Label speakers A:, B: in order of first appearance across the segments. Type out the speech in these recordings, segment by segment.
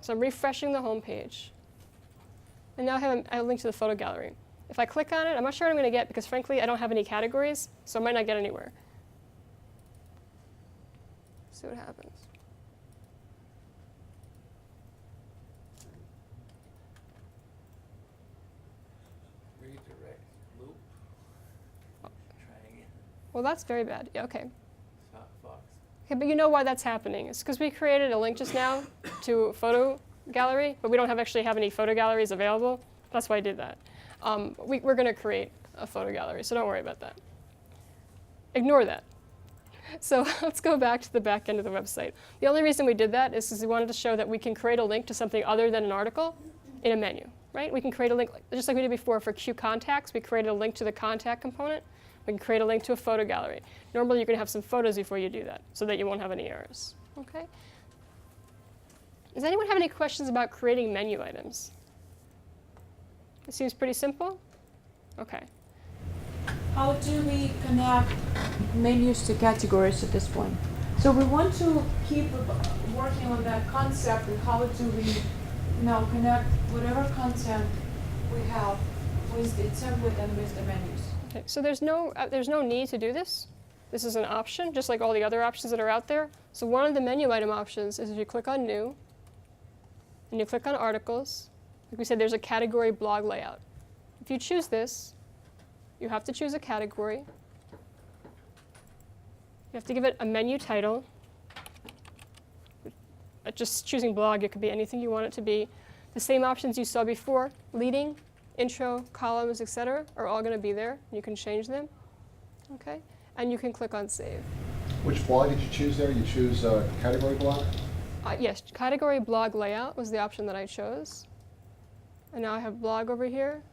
A: So I'm refreshing the home page. And now I have a link to the photo gallery. If I click on it, I'm not sure what I'm going to get because frankly, I don't have any categories, so I might not get anywhere. See what happens.
B: Redirect loop. Try again.
A: Well, that's very bad. Yeah, okay.
B: Fox.
A: Okay, but you know why that's happening. It's because we created a link just now to a photo gallery, but we don't actually have any photo galleries available. That's why I did that. We're going to create a photo gallery, so don't worry about that. Ignore that. So let's go back to the back end of the website. The only reason we did that is because we wanted to show that we can create a link to something other than an article in a menu, right? We can create a link, just like we did before for Q contacts. We created a link to the contact component. We can create a link to a photo gallery. Normally, you're going to have some photos before you do that, so that you won't have any errors. Okay? Does anyone have any questions about creating menu items? It seems pretty simple? Okay.
C: How do we connect menus to categories at this point? So we want to keep working on that concept, and how do we now connect whatever content we have with the template and with the menus?
A: Okay, so there's no need to do this. This is an option, just like all the other options that are out there. So one of the menu item options is if you click on New, and you click on Articles, like we said, there's a category blog layout. If you choose this, you have to choose a category. You have to give it a menu title. Just choosing blog, it could be anything you want it to be. The same options you saw before, leading, intro, columns, etc., are all going to be there. You can change them. Okay? And you can click on Save.
D: Which blog did you choose there? You choose category blog?
A: Yes, category blog layout was the option that I chose. And now I have blog over here.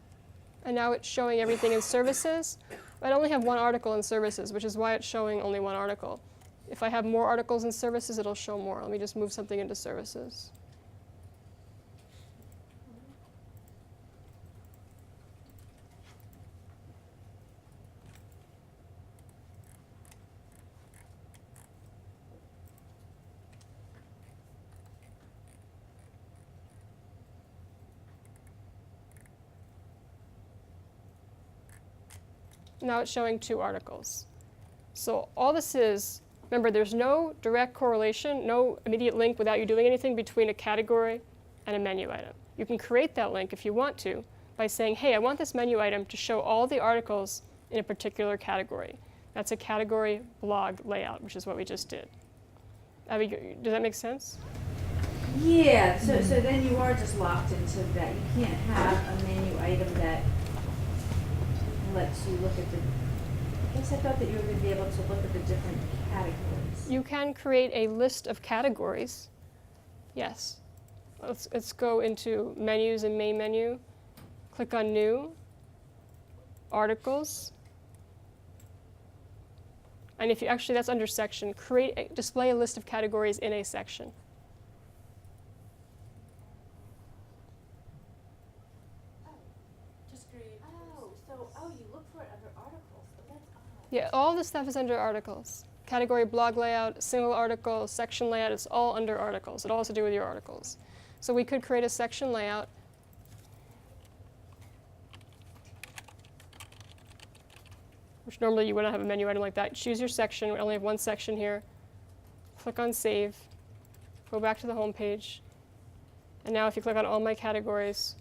A: And now it's showing everything in services. I only have one article in services, which is why it's showing only one article. If I have more articles in services, it'll show more. Let me just move something into services. Now it's showing 2 articles. So all this is, remember, there's no direct correlation, no immediate link without you doing anything between a category and a menu item. You can create that link if you want to by saying, hey, I want this menu item to show all the articles in a particular category. That's a category blog layout, which is what we just did. Abby, does that make sense?
E: Yeah, so then you are just locked into that. You can't have a menu item that lets you look at the, I guess I thought that you were going to be able to look at the different categories.
A: You can create a list of categories. Yes. Let's go into menus and main menu. Click on New, Articles. And if you actually, that's under section, display a list of categories in a section.
E: You look for it under articles. That's odd.
A: Yeah, all this stuff is under articles. Category blog layout, single article, section layout, it's all under articles. It all has to do with your articles. So we could create a section layout. Which normally you wouldn't have a menu item like that. Choose your section. We only have one section here. Click on Save. Go back to the home page. And now if you click on all my categories,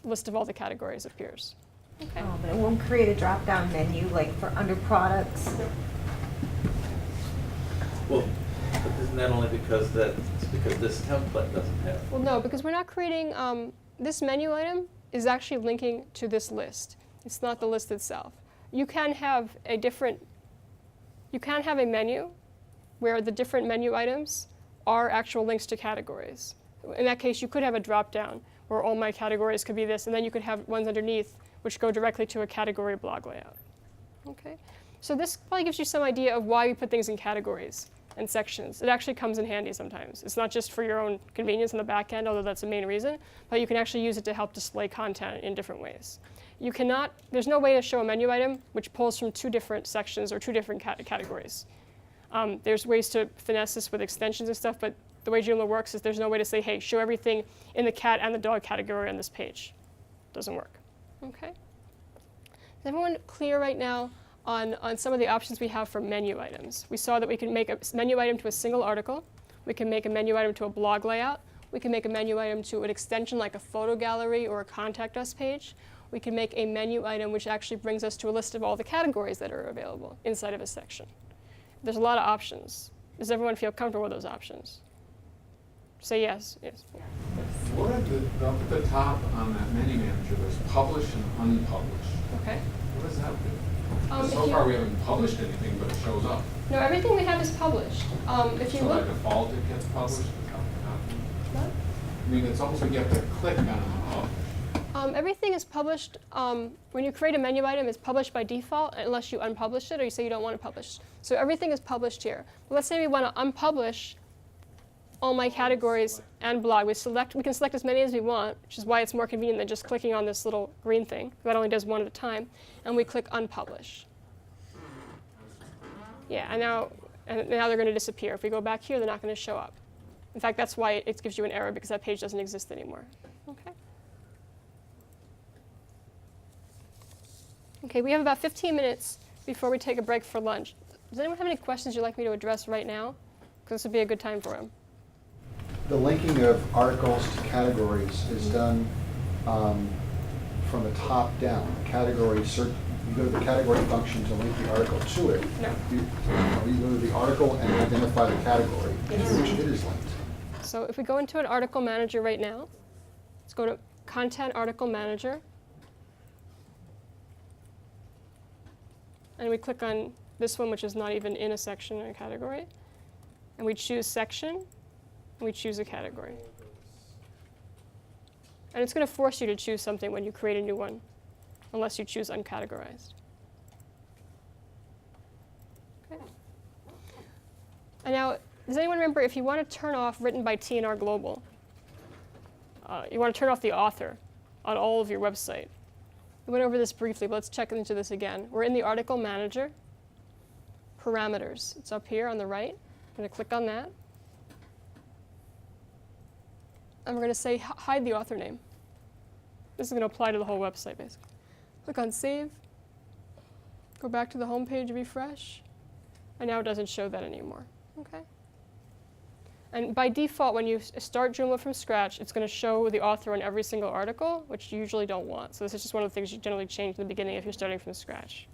A: a list of all the categories appears. Okay.
F: Oh, but it won't create a drop-down menu like for under products.
B: Well, but isn't that only because because this template doesn't have?
A: Well, no, because we're not creating, this menu item is actually linking to this list. It's not the list itself. You can have a menu where the different menu items are actual links to categories. In that case, you could have a drop-down where all my categories could be this, and then you could have ones underneath which go directly to a category blog layout. Okay? So this probably gives you some idea of why we put things in categories and sections. It actually comes in handy sometimes. It's not just for your own convenience in the back end, although that's the main reason, but you can actually use it to help display content in different ways. You cannot, there's no way to show a menu item which pulls from 2 different sections or 2 different categories. There's ways to finesse this with extensions and stuff, but the way Joomla works is there's no way to say, hey, show everything in the cat and the dog category on this page. Doesn't work. Okay? Is everyone clear right now on some of the options we have for menu items? We saw that we can make a menu item to a single article. We can make a menu item to a blog layout. We can make a menu item to an extension like a photo gallery or a contact us page. We can make a menu item which actually brings us to a list of all the categories that are available inside of a section. There's a lot of options. Does everyone feel comfortable with those options? Say yes. Yes.
G: What at up at the top on that menu manager, there's publish and unpublish.
A: Okay.
G: What does that do? 'Cause
A: If
G: so
A: you-
G: far we haven't published anything, but it shows up.
A: No, everything we have is published. If you
G: So by
A: look,
G: default it gets published? Is that what happens?
A: what?
G: I mean, it's almost like you have to click on publish.
A: Everything is published. When you create a menu item, it's published by default unless you unpublish it or you say you don't want to publish. So everything is published here. But let's say we want to unpublish all my categories and blog. We can select as many as we want, which is why it's more convenient than just clicking on this little green thing. That only does one at a time. And we click unpublish. Yeah, and now they're going to disappear. If we go back here, they're not going to show up. In fact, that's why it gives you an error, because that page doesn't exist anymore. Okay. Okay, we have about 15 minutes before we take a break for lunch. Does anyone have any questions you'd like me to address right now? Because this would be a good time for them.
D: The linking of articles to categories is done from the top down. Category search, you go to the category function to link the article to it.
A: No.
D: You go to the article and identify the category to
A: Yes.
D: which it is linked.
A: So if we go into an article manager right now, let's go to Content Article Manager. And we click on this one, which is not even in a section or a category. And we choose Section, and we choose a category. And it's going to force you to choose something when you create a new one, unless you choose Uncategorized. Okay. And now, does anyone remember, if you want to turn off Written by TNR Global, you want to turn off the author on all of your website. We went over this briefly, but let's check into this again. We're in the Article Manager, Parameters. It's up here on the right. I'm going to click on that. And we're going to say hide the author name. This is going to apply to the whole website, basically. Click on Save. Go back to the home page, refresh. And now it doesn't show that anymore. Okay? And by default, when you start Joomla from scratch, it's going to show the author on every single article, which you usually don't want. So this is just one of the things you generally change in the beginning if you're starting from scratch.